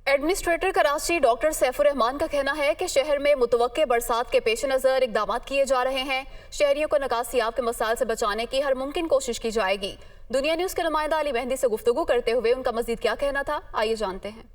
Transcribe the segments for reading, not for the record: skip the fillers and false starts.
Administrator Karachi doctor Saifur Rahman का कहना है कि शहर में मुतवक्के बरसात के पेश नज़र इकदाम किए जा रहे हैं। शहरियों को निकासियाब के मसाइल से बचाने की हर मुमकिन कोशिश की जाएगी। दुनिया न्यूज़ के नुमाइंदा अली मेहंदी से गुफ्तगू करते हुए उनका मजीद क्या कहना था, आइए जानते हैं।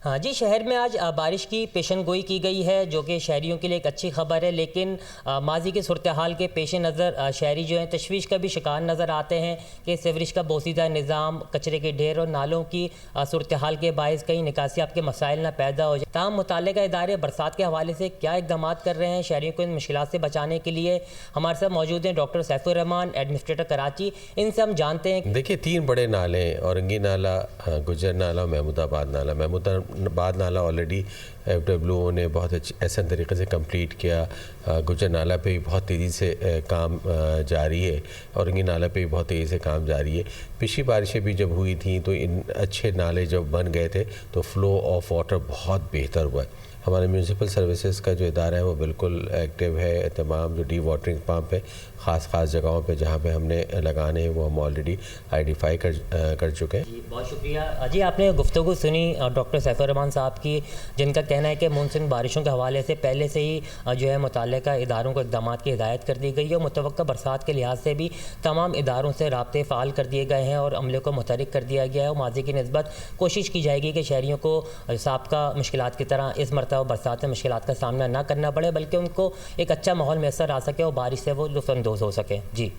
हाँ जी, शहर में आज बारिश की पेशन गोई की गई है, जो कि शहरियों के लिए एक अच्छी खबर है। लेकिन माजी की सूरत हाल के पेश नज़र शहरी जो हैं तशवीश का भी शिकार नज़र आते हैं कि सीवरेज का बोसीदा निज़ाम, कचरे के ढेर और नालों की सूरत हाल के बायस कहीं निकासियाब के मसाइल ना पैदा हो जाए। तमाम मुताल्लिक़ा इदारे बरसात के हवाले से क्या इक़दाम कर रहे हैं शहरियों को इन मुश्किलात से बचाने के लिए। हमारे साथ मौजूद हैं डॉक्टर सैफुर रहमान, एडमिनिस्ट्रेटर कराची। इनसे हम जानते हैं। देखिए, 3 बड़े नाले हैं, औरंगी नाला, गुजर नाला, महमूदाबाद नाला। महमूदाबाद नाला ऑलरेडी FWO ने बहुत ऐसे तरीके से कंप्लीट किया। गुजर नाला पे भी बहुत तेज़ी से काम जारी है। औरंगी नाला पे भी बहुत तेज़ी से काम जारी है। पिछली बारिशें भी जब हुई थी तो इन अच्छे नाले जब बन गए थे तो फ़्लो ऑफ वाटर बहुत बेहतर हुआ है। हमारे म्यूनसिपल सर्विसेज का जो इदारा है वो बिल्कुल एक्टिव है। तमाम जो डी वाटरिंग पम्प है ख़ास जगहों पे जहाँ पे हमने लगाने हैं वो हम ऑलरेडी आइडेंटिफाई कर चुके हैं। जी, बहुत शुक्रिया। जी, आपने गुफ्तगू सुनी डॉक्टर सैफुर रहमान साहब की, जिनका कहना है कि मानसून बारिशों के हवाले से पहले से ही जो है मुतल्लिक़ा इदारों को इक़दाम की हिदायत कर दी गई है और मुतवक्का बरसात के लिहाज से भी तमाम इदारों से राब्ते फ़ाल कर दिए गए हैं और अमले को मुतहरिक कर दिया गया है। और माजी की निस्बत कोशिश की जाएगी कि शहरियों को साबका मुश्किलात की तरह इस मरतबा बरसात में मुश्किलात का सामना ना करना पड़े, बल्कि उनको एक अच्छा माहौल मैसर आ सके और बारिश से वो लुत्फ़अंदोज़ हो सके। जी।